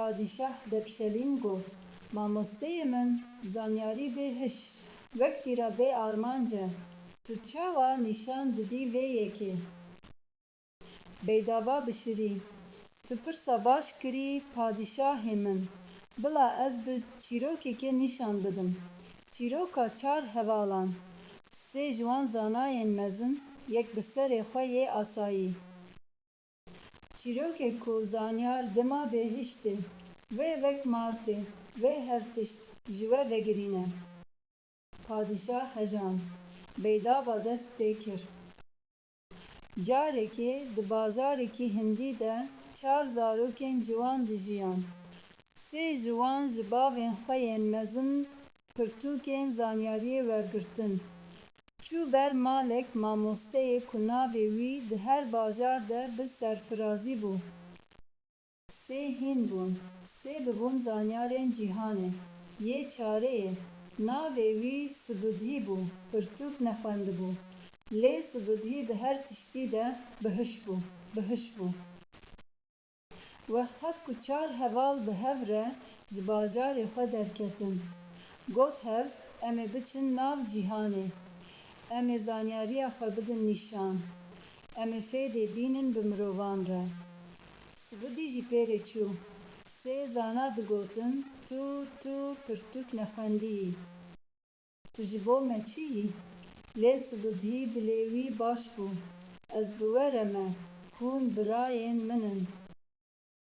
padişah depşelîn got, mamosteyê min zanyarî bê hiş, wek dîra bê armanc e, tu çawa nîşan didî vê yekê? Beydava bişirî, tu pirsa baş kirî padişahê min, bila ez bi çîrokekê nîşan bidim. Çîroka çar hevalan, sê ji wan zanayên mezin, yek bi serê xwe yê asayî. Çîrokê ku zanyar dima bêhiştê, wê wek martê, wê her tişt ji we vegirîne. Padişah hejand, beydava dest pê kir. Carekê di bajarekî hindî de çar zarokên ciwan dijiyan. Sê ji wan ji bavên xwe yên mezin pirtûkên zanyariyê wergirtin. Çû ber malek mamosteyê ku navê wî di her bajar de bi serfirazî bû. Sê hîn bûn, sê bibûn zanyarên cîhanê. Yê çareyê, navê wî Subudhî bû, pirtûk nexwendibû. Lê Subudhî di her tiştî de bihiş bû. Wext hat ku çar heval bi hev re ji bajarê xwe derketin. Got hev, em ê biçin nav cîhanê. Em ê zanyariya xwe bidin nîşan. Em ê fêdê bînin bi mirovan re. Subudî jî pêrê çû. Sê zana digotin, tu pirtûk nexwendiyî. Tu ji bo me çi yî? Lê Subudhî dilê wî baş bû. Ez bi we re me, hûn birayên min in.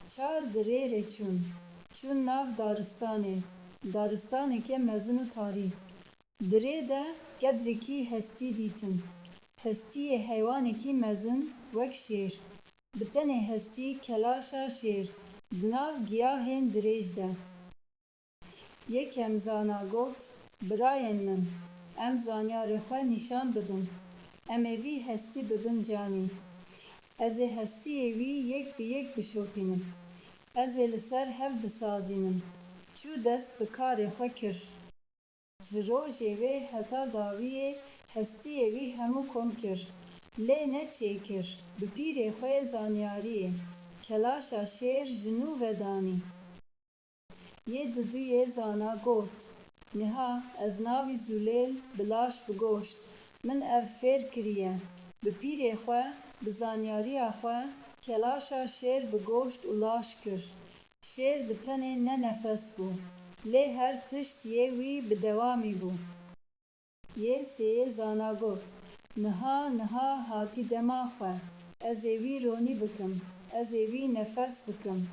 Çar di rêrê çûn nav daristanê, daristaneke mezin û tarî. Di rê de gedrekî hestî dîtin. Hestiyê heywanekî mezin wek şêr. Bi tenê hestî kelaşa şêr, di nav giyahên dirêj de. Yekem zana got, birayên min, em zanyarê xwe nîşan bidin. Em ê vî hestî bibin canî. Ez ê hestiyê wî yek bi yek bişopînim. Ez ê li ser hev bisazînim. Çû dest bi karê xwe kir. Ji rojê wê heta dawiyê hestiyê wî hemû kom kir. Lê neçêkir, bi pîrê xwe zanyariyê. Kelaşa şêr ji nû ve danî. Yê duduyê zana got, niha ez navî Zûlêl bi laş bigoşt. Min ev fêr kiriye. Bi pîrê xwe, bi zanyariya xwe, kelaşa şêr bigoşt û laş kir. Şêr bi tenê ne nefes bû. Lê her tişt yê wî bi dewamî bû. Yê sêyê zana got, niha hatî dema xwe. Ez ê wî ronî bikim. Ez ê wî nefes bikim.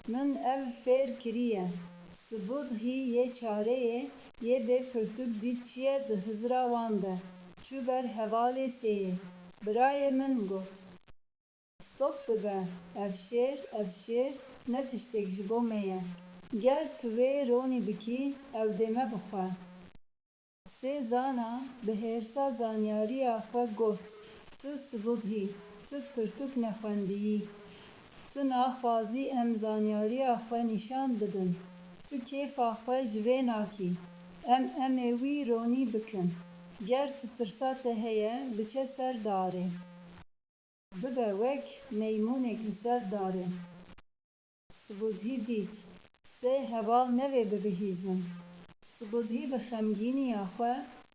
Min ev fêr kiriye. Subudhî yê çareyê, yê bê pirtûk dît çiye di hizira wan de. Çû ber hevalê sêyê. Birayê min got. Stop bibe, ev şêr ne tiştek ji bo me ye. Ger tu wê ronî bikî, ew dê me bixwe. Sê zana bi hêrsa zanyariya xwe got, tu Subudhî, tu pirtûk nexwendiyî. Tu naxwazî em zanyariya xwe nîşan bidin. Tu kêfa xwe ji wê nakî. Em ê wî ronî bikin. Ger tu tirsa te heye, biçe ser darê. Bibe wek meymûnek li ser darê. Subudhî dît, sê heval nevê bibihîzin. Subudhî bi xemgîniya xwe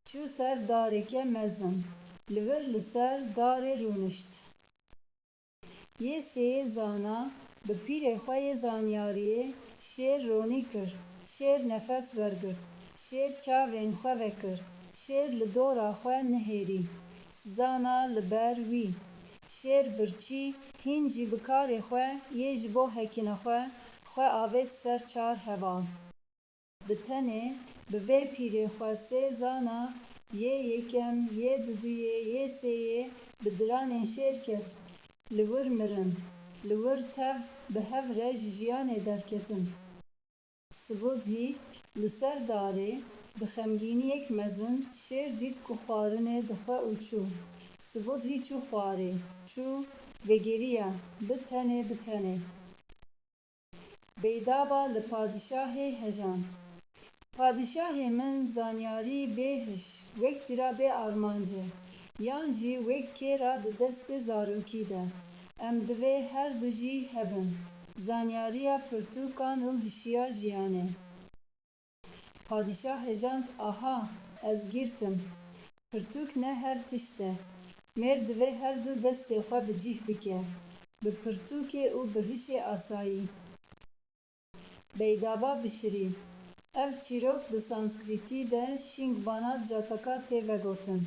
çû ser dareke mezin. Li wir li ser darê rûnişt. Yê sêyê zana, bi pîrê xwe yê zanyariyê şêr ronî kir. Şêr nefes wergirt. Şêr çavên xwe vekir. Şêr li dora xwe nihêrî. Sizana li ber wî. Şêr birçî, hîn jî bi karê xwe yê ji bo hekîna xwe avêt ser çar heval. Bi tenê, bi vê pîrê xwe sê zana, yê yekem, yê duduyê, yê sêyê bi diranên şêr ket. Li wir mirin. Li wir tev bi hev re ji jiyanê derketin. Subudhî li ser darê, bi xemgîniyek mezin şêr dît ku xwarinê dixwe û çû. Subudhî çû xwarê, çû vegeriya, bi tenê. Beydava li padişahê hejand. Padişahê min zanyarî bêhiş, wek dîra bê armanc e. Yan jî wek kêra di destê zarokî de. Em divê her du jî hebin. Zanyariya pirtûkan û hişiya jiyanê. Padîşah hejand, aha, ez girtim. Pirtûk ne her tişt e. Mêr divê her du destê xwe bi cih bike, bi pirtûkê û bi hişê asayî. Beydaba bişirî. Ev çîrok di sanskritî de şîngvana cataka tê vegotin.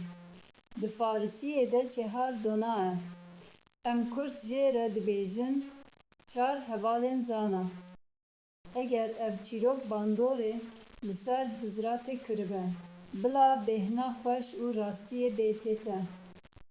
Di farisiyê de çehar dona e. Em Kurd jê re dibêjin çar hevalên zana. Eger ev çîrok bandorê li ser hiziratê kiribe, bila bêhna xweş û rastiyê bê tête.